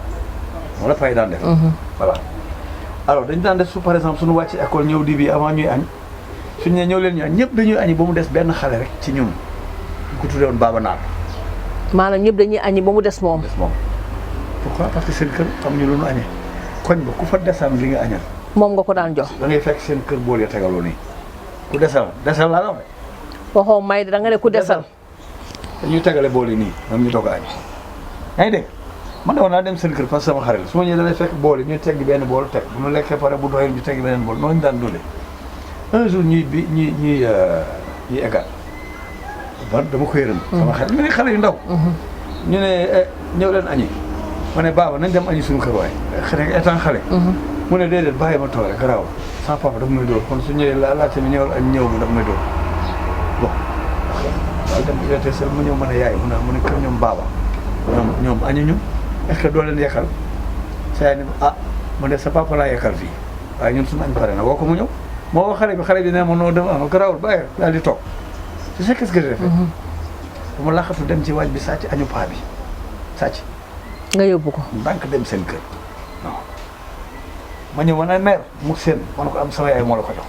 C: moom la paa yi daan def voilà alors dañu daan def su par exemple suñu wàccee école ñëw di bi avant ñuy añ suñu ne ñëw leen ñu añ ñëpp dañuy añi ba mu des benn xale rek ci ñun ñu ko tuddee woon Baba Naar
B: maanaam ñëpp dañuy añi ba mu des moom
C: pourquoi parce que seen kër amuñu lu ñu añee koñ ba ku fa desal li nga añal
B: moom nga ko daan jox
C: da ngay fekk seen kër bool ya tegaloo nii ku desal laa la wax
B: waxoo may da nga ne ku desal
C: dañuy tegale bool yi nii ñoom ñu doog a añ yaa ngi dégg man de woon naa dem seen kër parce que sama xarit la su ma ñëwee damay fekk bool yi ñu teggi benn bool teg bu ma lekkee pare bu doyee ñu teggi beneen bool noonu ñu daan dundee un jour ñuy égal ba dama ko yërëm sama xarit ñu ne xale yu ndaw ñu ne ñëw leen añi ma ne baaba nañ dem añi suñu kër waaye xëy étant xale mu ne déedéet bàyyi ma toog rek garaaw sama papa daf may dóor kon su ñëwee laajte mi ñëwal añ ñëw ma daf may dóor bon waaw dem URTC mu ñëw ma ne yaay mu ne kër ñoom baaba ñoom añuñu est-ce que doo leen yekkal sa yaay ni mu ne sa papa laa yekkal fii waaye ñun suñu añ pare na woo ko mu ñëw moo wax xale bi ne ma noo dem garaawul bàyyi daal di toog tu sais qu'est-ce que j'ai fait dama laxatu dem ci waaj bi sàcc añu paa bi sàcc
B: nga yóbbu ko
C: ndànk dem seen kër non ma ñëw ma ne mère mu seen ma ne ko am sama yaay moo la ko jox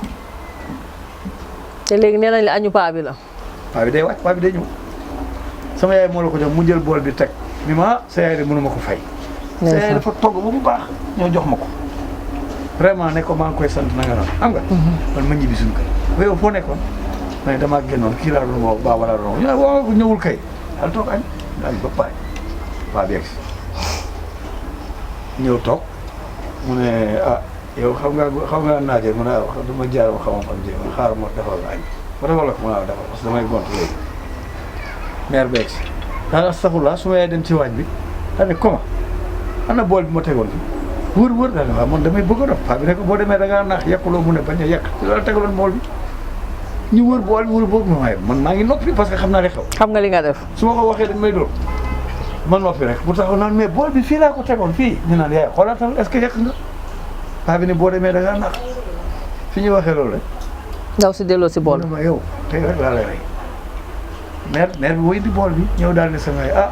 B: te léegi nee nañ la añu paa bi la
C: paa bi day wàcc paa bi day ñëw sama yaay moo la ko jox mu jël bool bi teg ni ma sa yaay de mënuma ko fay sa yaay dafa togg ba mu baax ñoo jox ma ko vraiment ne ko maa ngi koy sant na nga noonu xam nga man ma ñibbi suñu kër yow foo nekkoon mais damaa génnoon kii laa doon woo baaba laa doon woo ñu ne waaw ñëwul kay daal toog añ daal ba paay paa bi egsi ñëw toog mu ne yow xam nga naaje mu ne dama jaar ma xamam fan ji ma xaaral ma defal la añ ma defal la ko ma defal parce que damay gont léegi maire bi egsi daal astafurlah su ma yee dem ci waañ bi daal ne comment ana bool bi ma tegoon fi wër daal ne waaw man damay bëgg a dof paa bi ne ko boo demee da ngaa naax yàquloo mu ne bañ a yàq ci loolu tegaloon bool bi ñu wër bool bi wër boobu man maa ngi noppi parce que xam naa li xew
B: xam nga li nga def
C: su ma ko waxee dañ may dóor ma noppi rek bu taxaw naan mais bool bi fii laa ko tegoon fii ñu naan yaay xoolaatal est-ce que yàq nga paa bi ne boo demee da ngaa naax fi ñuy waxee loolu rek
B: ndaw si delloo si bool
C: ma yow tey rek laa lay rey maire bi woy di bool bi ñëw daal ne sama yaay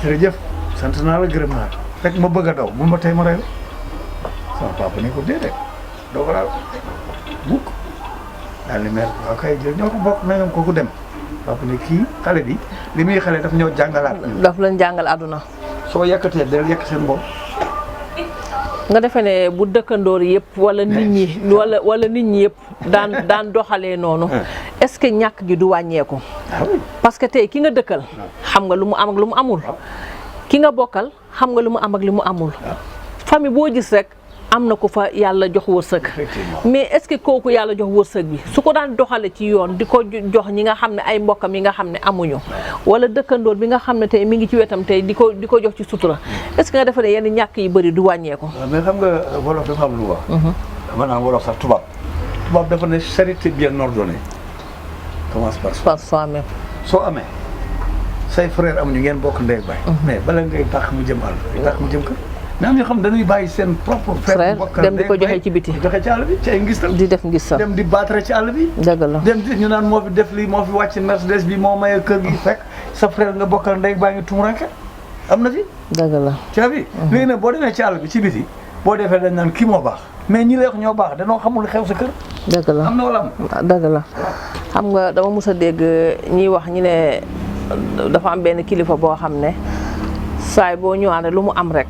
C: jërëjëf sant naa la gërëm naa fekk ma bëgg a daw bu ma tey ma rey la sama papa ne ko déedéet doo ko laal bukk daal ne maire waaw kay jël ñoo ko bokk nangam kooku dem papa ne kii xale bi li muy xale daf ñëw jàngalaat
B: daf leen jàngal àdduna
C: soo yàkkatee del yàkk seen bopp
B: nga defee ne bu dëkkandoor yëpp wala nit ñi wala nit ñi yëpp daan doxalee noonu est-ce que ñàkk gi du wàññeeku parce que tey ki nga dëkkal xam nga lu mu am ak lu mu amul ki nga bokkal xam nga lu mu am ak li mu amul famille boo gis rek am na ko fa yàlla jox wërsëg mais est-ce que kooku yàlla jox wërsëg bi su ko daan doxale ci yoon di ko jox ñi nga xam ne ay mbokkam yi nga xam ne amuñu wala dëkkandoor bi nga xam ne tey mi ngi ci wetam tey di ko jox ci sutura est-ce que nga defe ne yenn ñàkk yi bëri du wàññeeku
C: mais xam nga wolof dafa am lu wax maanaam wolof sax tubaab dafa ne charité bien ordonnée commence par
B: soi-même
C: soo amee say frère amuñu ngeen bokk ndey ak baay mais bala ngay dàq mu jëm àll dàq mu jëm kër mais am ñoo xam dañuy bàyyi seen propre frère
B: dem di ko joxe ci biti
C: joxe ci àll bi ci ay ngistal
B: di def ngistal
C: dem di battre ci àll bi
B: dëgg la
C: dem di ñu naan moo fi def lii moo fi wàcc Mercedes bi moo maye kër gi fekk sa frère nga bokkal ndey baa ngi tumuranke am na fi
B: dëgg la
C: ci bi léegi nag boo demee ci àll bi ci biti boo defee dañ naan kii moo baax mais ñi lay wax ñoo baax danoo xamul xew sa kër
B: dëgg la
C: am na wala am
B: dëgg la xam nga dama mës a dégg ñiy wax ñu ne dafa am benn kilifa boo xam ne saay boo ñëwaan rek lu mu am rek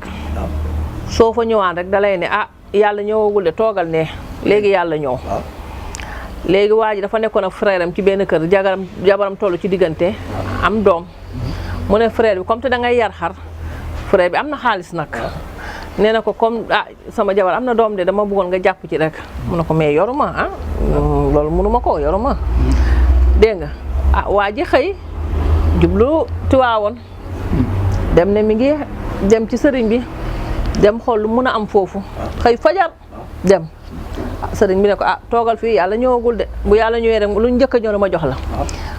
B: soo fa ñëwaan rek dalay ne yàlla ñëwagul de toogal ne léegi yàlla ñëw léegi waa ji dafa nekkoon ak frère am ci benn kër jabaram toll ci diggante am doom mu ne frère bi comme te da ngay yar xar frère bi am na xaalis nag nee na ko comme sama jabar am na doom de dama bëggoon nga jàpp ci rek mu ne ko mais yoruma loolu mënuma ko yoruma dégg nga waa ji xëy jublu Tiwaawoon dem ne mi ngi dem ci sëriñ bi dem xool lu mun a am foofu xëy fajar dem sëriñ bi ne ko ah toogal fii yàlla ñëwagul de bu yàlla ñëwee rek lu njëkk a ñëw ma jox la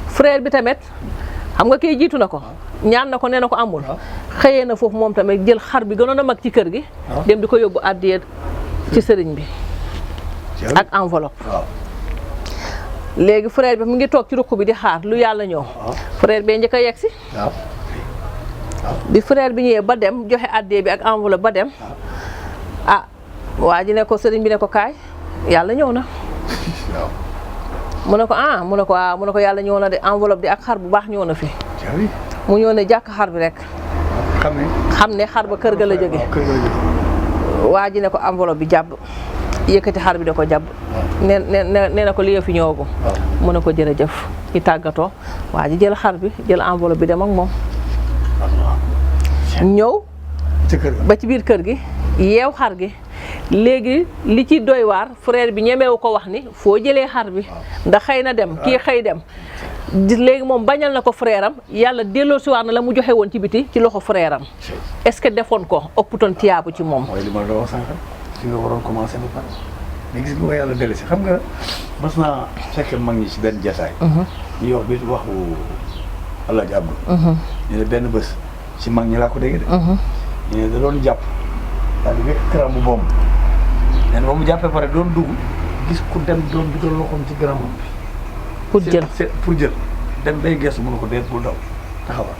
B: frère bi tamit xam nga kii jiitu na ko ñaan na ko nee na ko amul xëyee na foofu moom tamit jël xar bi gënoon a mag ci kër gi dem di ko yóbbu àddiyee ci sëriñ bi ak enveloppe léegi frère bi mu ngi toog ci ruq bi di xaar lu yàlla ñëw frère bee njëkk a yegg si bi frère bi ñëwee ba dem joxe àddiyee bi ak enveloppe ba dem ah waa ji ne ko sëriñ bi ne ko kaay yàlla ñëw na mu ne ko ah mu ne ko waaw mu ne ko yàlla ñëw na de enveloppe di ak xar bu baax ñëw na fi mu ñëw ne jàkk xar bi rek xam ne xar ba kër ga la jóge waa ji ne ko enveloppe bi jàpp yëkkati xar bi da ko jàpp nee na ko li fi ñëwagu mu ne ko jërëjëf ci tàggatoo waa ji jël xar bi jël enveloppe bi dem ak moom ñëw ba ci biir kër gi yeew xar gi léegi li ci doy waar frère bi ñemewu ko wax ni foo jëlee xar bi ndax xëy na dem kii xëy dem léegi moom bañal na ko frère am yàlla delloo si waat na la mu joxe woon ci biti ci loxo frère am est-ce que defoon ko ëpputoon tiyaabu ci moom
C: mooy li ma la wax sànq fi nga waroon commencé ba pare mais gis nga ko yàlla dellu si xam nga mas naa fekk mag ñi ci benn jataay ñu wax bi waxu Alaaji Abdu ñu ne benn bés ci mag ñi laa ko dégg de ñu ne da doon jàpp daal di wekk këram bu boom nee na ba mu jàppee pare doon dugg gis ku dem doon dugal loxoom ci gëramam bi pour jël dem bay gestu mënu ko deet bul daw taxawal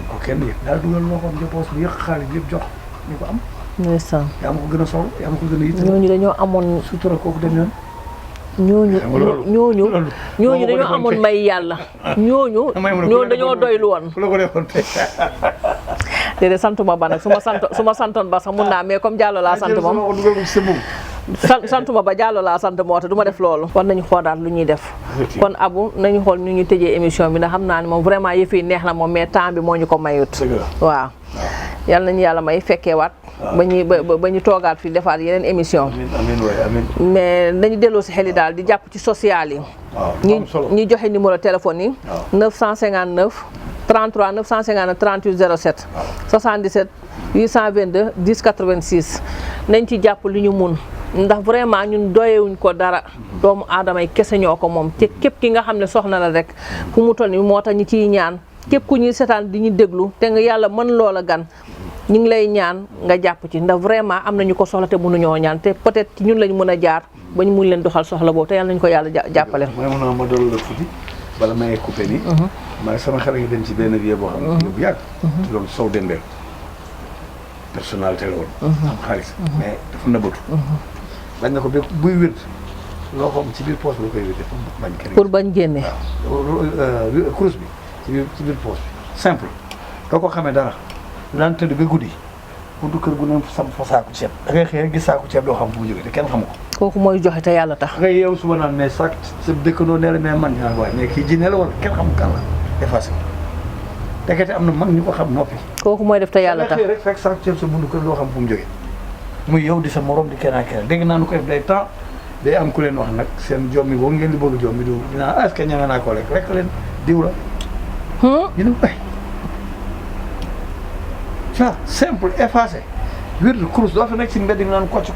C: ko kenn yëg daal dugal loxoom ci poos bi yëq xaalis yëpp jox ñu ko am
B: ndeysaan
C: yaa ma ko gën a soxla yaa ma ko gën a yitte
B: ñooñu dañoo amoon
C: sutura kooku dem yoon
B: ñooñu dañoo amoon may yàlla ñooñu dañoo doylu woon
C: fu la ko defoon tey
B: déedéet santuma ba nag su ma santoon ba sax mun naa mais comme Diallo laa sant moom santuma ba Diallo laa sant moo tax du ma def loolu war nañu xoolaat lu ñuy def kon Abu nañu xool ñu ñu tëjee émission bi ndax xam naa ne moom vraiment yëf yi neex na moom mais temps bi moo ñu ko mayut waaw yal nañu yàlla may fekkeewaat ba ñu toogaat fi defaat yeneen émission mais nañu delloo si xel yi daal di jàpp ci social yi ñi joxe numéro téléphone yi 959 33 959 38 07 77 822 10 86 nañ ci jàpp li ñu mun ndax vraiment ñun doyewuñ ko dara doomu aadama yi kese ñoo ko moom te képp ki nga xam ne soxna la rek fu mu toll ni moo tax ñu ciy ñaan képp ku ñuy seetaan di ñu déglu te nga yàlla mën loola gan ñu ngi lay ñaan nga jàpp ci ndax vraiment am na ñu ko soxla te mënuñoo ñaan te peut-être ci ñun lañ mën a jaar ba ñu mun leen doxal soxla boobu te yàlla nañu ko yàlla jàppale.
C: mooy mën a ma doon la tuuti bala may coupé nii. maa sama xel ngi dem ci benn vie boo xam ne bu yàgg. ci loolu Sow Dembel personnalité la woon. am xaalis mais dafa nëbbatu. bañ na ko ba buy wér loo xam ci biir poche bi la koy wér dafa bañ kenn.
B: pour bañ génne.
C: waaw kurus bi ci biir poche bi simple doo ko xamee dara daan tëdd ba guddi buntu kër gu ne sam fa saaku ceeb da ngay xëy rek gis saaku ceeb doo xam fu mu jógee te kenn xamu ko.
B: kooku mooy joxe te yàlla tax.
C: nga yeewu suba naan mais saak sa dëkkandoo nee la mais man ñaan waaye mais kii jinne la wala kenn xamul kan la effacé ko tekete am na mag ñu ko xam noppi.
B: kooku mooy def te yàlla tax
C: xëy rek fekk saaku ceeb sa buntu kër doo xam fu mu jógee muy yow di sa morom di kenn ak kenn dégg naa nu ko def day temps day am ku leen wax nag seen jommi boobu ngeen di bëgg jommi du dinaa est-ce que ñanga naa ko rek leen diw la ñu ne bay ça simple effacé wird kurus doo fa nekk ci mbedd mi naan kocc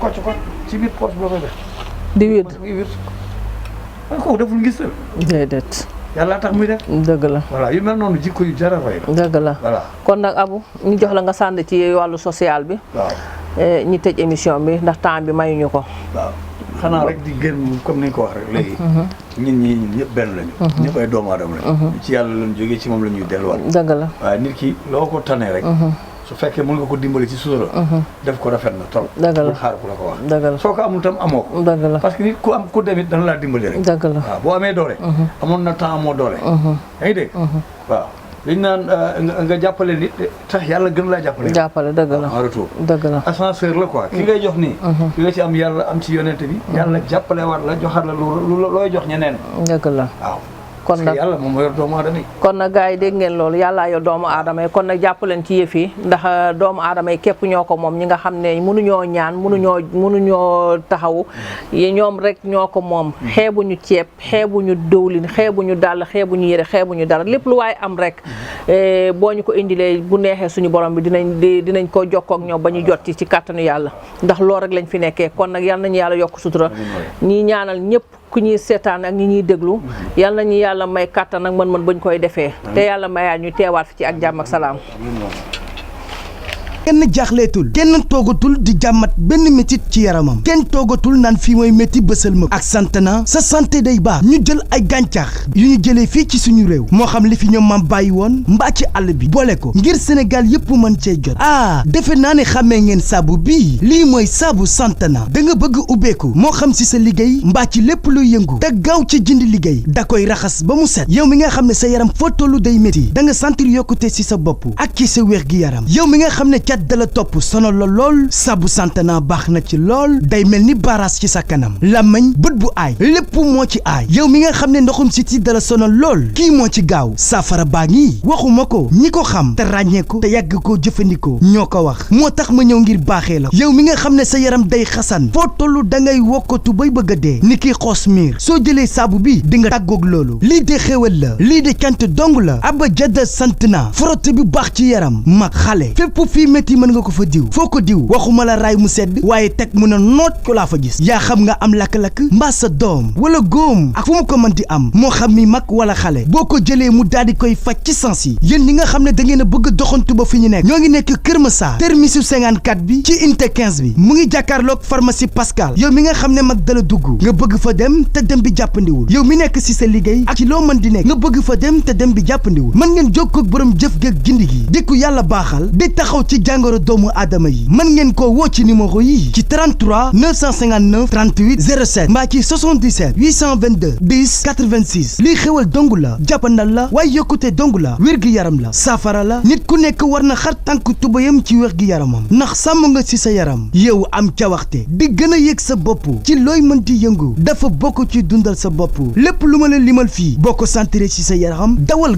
C: ci biir poche boo koy def
B: di wird
C: man kooku deful ngis la
B: déedéet
C: yàlla tax muy def
B: dëgg la
C: voilà yu mel noonu jikko yu jar a roy la
B: dëgg la
C: voilà
B: kon nag Abu ñu jox la nga sànd ci wàllu social bi
C: waaw
B: ñi tëj émission bi ndax temps bi mayuñu ko
C: waaw xanaa rek di gën comme ni nga ko wax rek léegi ñun ñëpp benn lañu ñëpp ay doomu aadama lañu ci yàlla lañu jógee ci moom la ñuy delluwaat
B: dëgg la
C: waaye nit ki loo ko tane rek su fekkee mën nga ko dimbali ci sutura def ko rafet na trop
B: dëgg la
C: xaar ku la ko wax
B: dëgg la
C: soo ko amul tam amoo ko
B: dëgg la
C: parce que nit ku am ku demit dana laa dimbali rek
B: dëgg la
C: waaw boo amee doole amoon na temps amoo doole yaa ngi dégg waaw liñ naan nga jàppale nit tax yàlla gën laa jàppale
B: dëgg la
C: en retour
B: dëgg la
C: ascenseur la quoi ki ngay jox nii ki nga ci am yàlla am ci yonent bi yàlla jàppale war la joxaat la looy jox ñeneen
B: dëgg la
C: waaw
B: kon nag
C: yàlla moom moo yor doomu aadama yi.
B: kon nag gars yi dégg ngeen loolu yàllaa yor doomu aadama yi kon nag jàpp leen ci yëf yi ndax doomu aadama yi képp ñoo ko moom ñi nga xam ne mënuñoo ñaan mënuñoo taxaw yi ñoom rek ñoo ko moom xeebuñu ceeb xeebuñu dëwlin xeebuñu dàll xeebuñu yére xeebuñu dara lépp lu waaye am rek boo ñu ko indilee bu neexee suñu borom bi dinañ ko jokkoo ak ñoom ba ñu jot ci kàttanu yàlla ndax loolu rek lañ fi nekkee kon nag yal nañu yàlla yokk sutura ñi ñaanal ñëpp ku ñuy seetaan ak ñi ñuy déglu yal nañu yàlla may kàttan ak mën-mën bañ koy defee te yàlla mayaat ñu teewaat fi ci ak jàmm ak salaam.
A: kenn jaaxleetul kenn toogatul di jàmmat benn métit ci yaramam kenn toogatul naan fii mooy métti bësal ma ak santana sa santé day baax ñu jël ay gàncax yu ñu jëlee fii ci suñu réew moo xam li fi ñoom maam bàyyi woon mbaa ci àll bi boole ko ngir Sénégal yépp mën cee jot defe naa ne xàmmee ngeen saabu bii lii mooy saabu santana da nga bëgg ubbeeku moo xam si sa liggéey mbaa ci lépp luy yëngu te gaaw ca jënd liggéey da koy raxas ba mu set yow mi nga xam ne sa yaram foo tollu day métti da nga sentir yokkute si sa bopp ak ci sa wér gi yaram yow mi nga xam ne dala topp sonal la lool saabu santana baax na ci lool day mel ni baaraas ci sa kanam làmmiñ bët bu aay lépp moo ci aay yow mi nga xam ne ndoxum siti dala sonal lool kii moo ci gaaw saafara baa ngi waxuma ko ñi ko xam te ràññee ko te yàgg koo jëfandikoo ñoo ko wax moo tax ma ñëw ngir baaxee la yow mi nga xam ne sa yaram day xasan foo tollu da ngay wokkatu bay bëgg a dee ni kiy xoos miir soo jëlee saabu bi di nga tàggoog loolu lii de xéwal la lii de cant dong la aba jadda santana frotte bi baax ci yaram mag xale fépp fii métti mën nga ko fa diw foo ko diw waxuma la raay mu sedd waaye teg mu ne noot ko laa fa gis yaa xam nga am lakk-lakk mbaa sa doom wala góom ak fu mu ko mën di am moo xam mi mag wala xale boo ko jëlee mu daal di koy faj ci sens yi yéen ñi nga xam ne da ngeen a bëgg a doxantu ba fi ñu nekk ñoo ngi nekk Kër Massar termisu 54 bi ci unité 15 bi mu ngi jàkkaarloog pharmacie Pascal yow mi nga xam ne mag dala dugg nga bëgg fa dem te dem bi jàppandiwul yow mi nekk si sa liggéey ak ci loo mën di nekk nga bëgg fa dem te dem bi jàppandiwul mën ngeen jokkoo ak borom jëf gëg gindi gi di ku yàlla baaxal di taxaw ci jàngoro doomu aadama yi mën ngeen koo woo ci numéro yi ci 33 959 38 07 mbaa ci 77 822 10 86 lii xewal dong la jàppandal la waaye yokkute dong la wér gi yaram la saafara la nit ku nekk war na xar tànk tubayam ci wér gi yaramam ndax sàmm nga ci sa yaram yow am cawaxte di gën a yëg sa bopp ci looy mën di yëngu dafa bokk ci dundal sa bopp lépp lu ma la limal fii boo ko sentiree ci sa yaram dawal